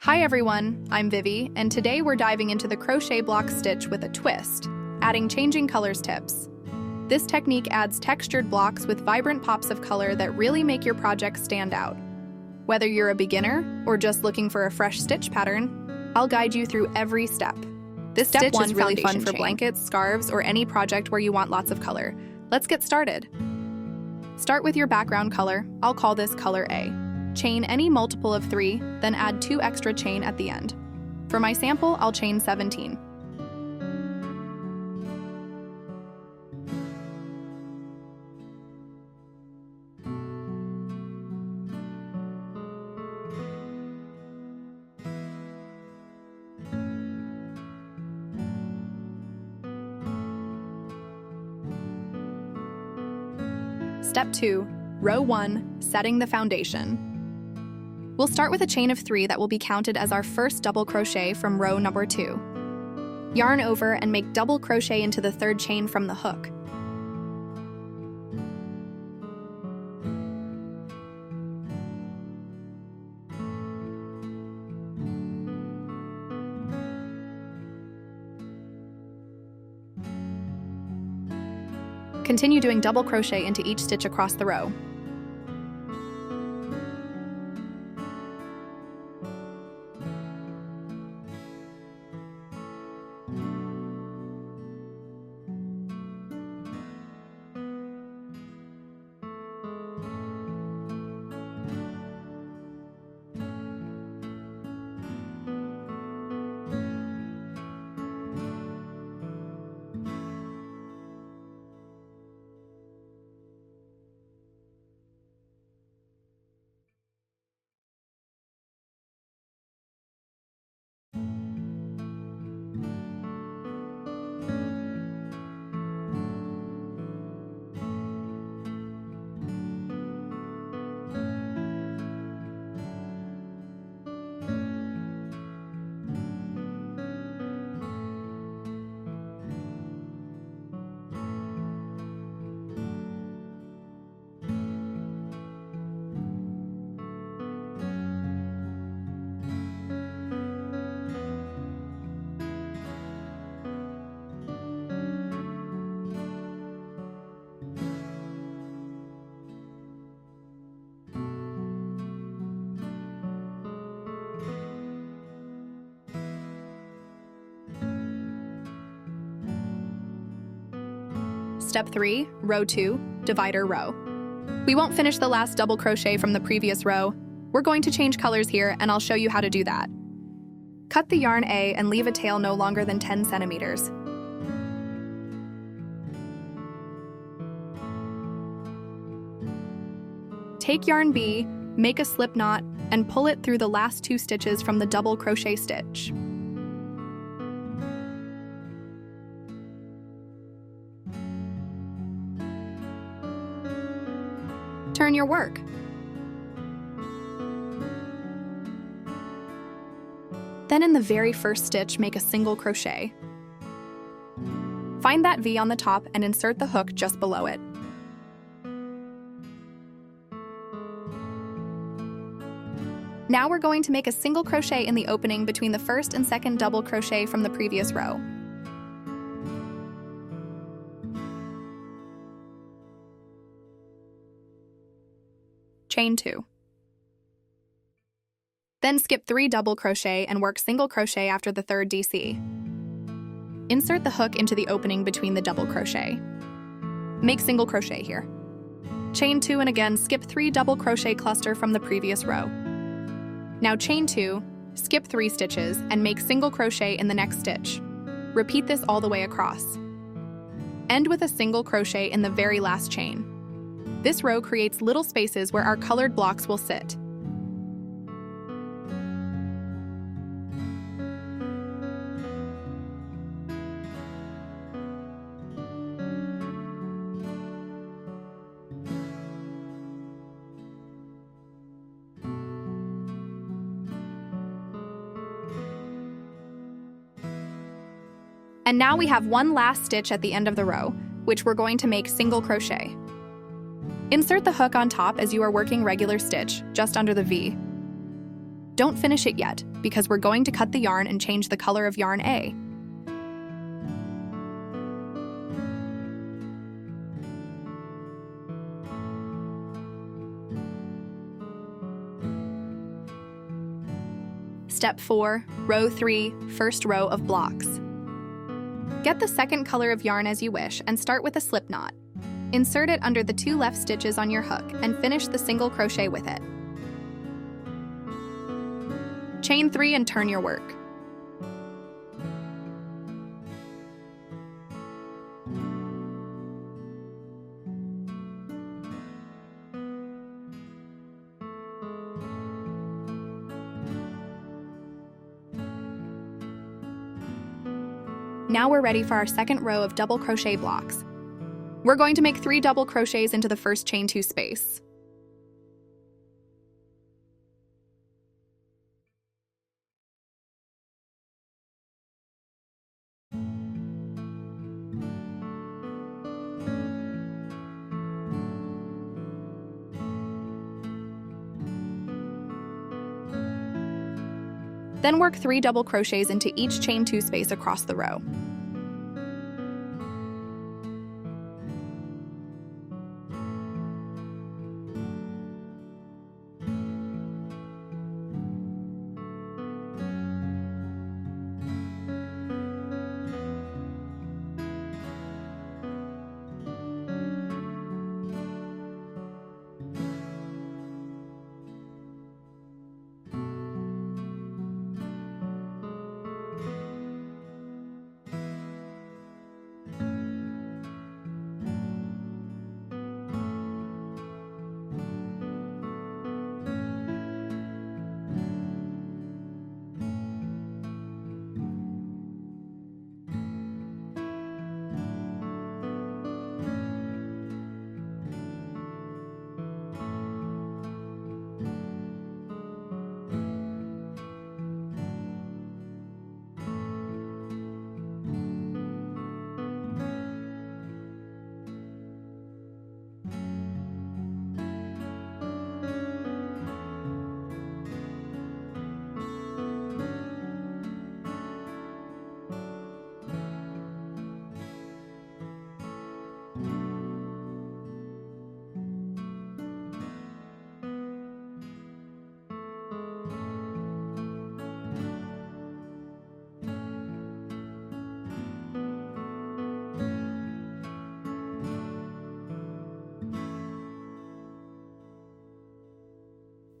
Hi everyone, I'm Vivi, and today we're diving into the crochet block stitch with a twist, adding changing colors tips. This technique adds textured blocks with vibrant pops of color that really make your project stand out. Whether you're a beginner or just looking for a fresh stitch pattern, I'll guide you through every step. This stitch is really fun for blankets, scarves, or any project where you want lots of color. Let's get started. Start with your background color. I'll call this color A. Chain any multiple of 3, then add 2 extra chain at the end. For my sample, I'll chain 17. Step 2, row 1, setting the foundation. We'll start with a chain of 3 that will be counted as our first double crochet from row number 2. Yarn over and make double crochet into the 3rd chain from the hook. Continue doing double crochet into each stitch across the row. Step 3, row 2, divider row. We won't finish the last double crochet from the previous row. We're going to change colors here, and I'll show you how to do that. Cut the yarn A and leave a tail no longer than 10 centimeters. Take yarn B, make a slip knot, and pull it through the last 2 stitches from the double crochet stitch. Turn your work. Then in the very first stitch, make a single crochet. Find that V on the top and insert the hook just below it. Now we're going to make a single crochet in the opening between the first and second double crochet from the previous row. Chain 2. Then skip 3 double crochet and work single crochet after the 3rd DC. Insert the hook into the opening between the double crochet. Make single crochet here. Chain 2 and again skip 3 double crochet cluster from the previous row. Now chain 2, skip 3 stitches and make single crochet in the next stitch. Repeat this all the way across. End with a single crochet in the very last chain. This row creates little spaces where our colored blocks will sit. And now we have one last stitch at the end of the row, which we're going to make single crochet. Insert the hook on top as you are working regular stitch, just under the V. Don't finish it yet, because we're going to cut the yarn and change the color of yarn A. Step 4, row 3, first row of blocks. Get the second color of yarn as you wish and start with a slip knot. Insert it under the 2 left stitches on your hook and finish the single crochet with it. Chain 3 and turn your work. Now we're ready for our second row of double crochet blocks. We're going to make 3 double crochets into the first chain 2 space. Then work 3 double crochets into each chain 2 space across the row.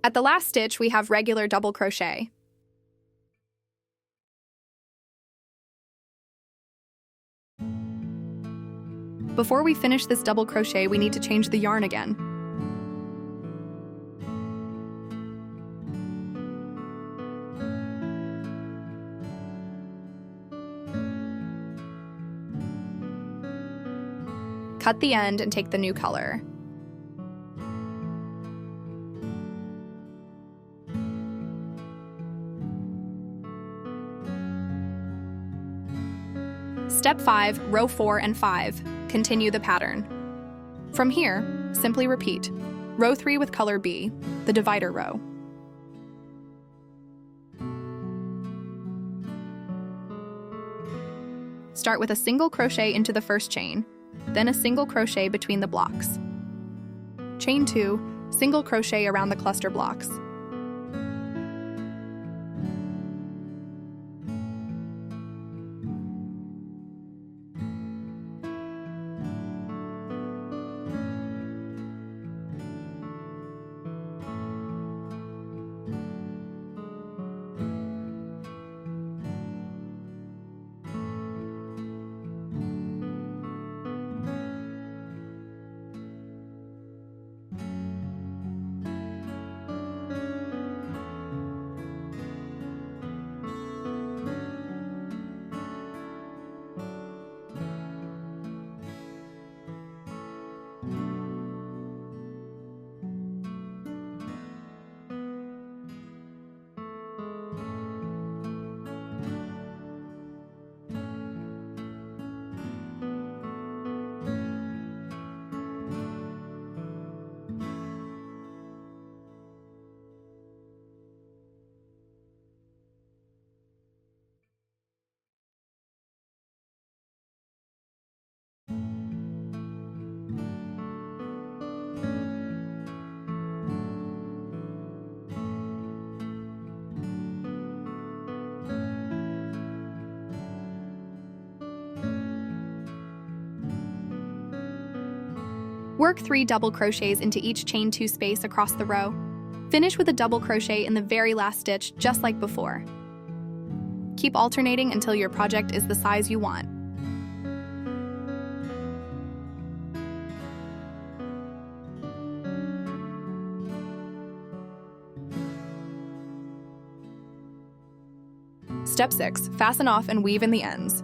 At the last stitch, we have regular double crochet. Before we finish this double crochet, we need to change the yarn again. Cut the end and take the new color. Step 5, row 4 and 5. Continue the pattern. From here, simply repeat. Row 3 with color B, the divider row. Start with a single crochet into the first chain, then a single crochet between the blocks. Chain 2, single crochet around the cluster blocks. Work 3 double crochets into each chain 2 space across the row. Finish with a double crochet in the very last stitch, just like before. Keep alternating until your project is the size you want. Step 6. Fasten off and weave in the ends.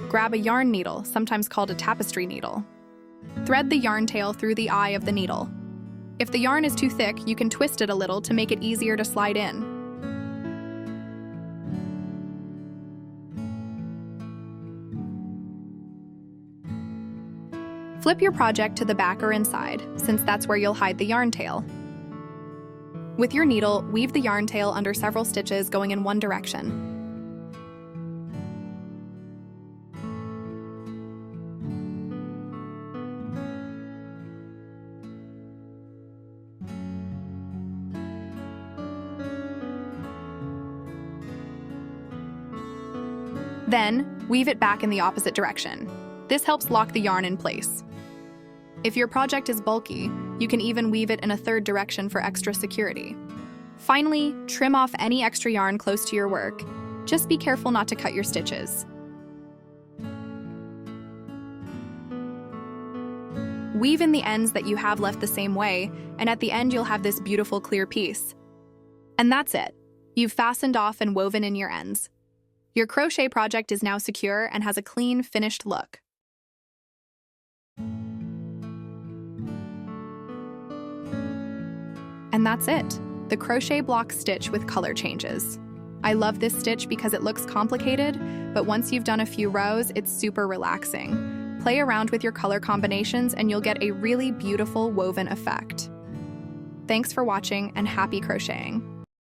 Grab a yarn needle, sometimes called a tapestry needle. Thread the yarn tail through the eye of the needle. If the yarn is too thick, you can twist it a little to make it easier to slide in. Flip your project to the back or inside, since that's where you'll hide the yarn tail. With your needle, weave the yarn tail under several stitches going in one direction. Then, weave it back in the opposite direction. This helps lock the yarn in place. If your project is bulky, you can even weave it in a third direction for extra security. Finally, trim off any extra yarn close to your work. Just be careful not to cut your stitches. Weave in the ends that you have left the same way, and at the end you'll have this beautiful clear piece. And that's it. You've fastened off and woven in your ends. Your crochet project is now secure and has a clean, finished look. And that's it, the crochet block stitch with color changes. I love this stitch because it looks complicated, but once you've done a few rows, it's super relaxing. Play around with your color combinations and you'll get a really beautiful woven effect. Thanks for watching and happy crocheting.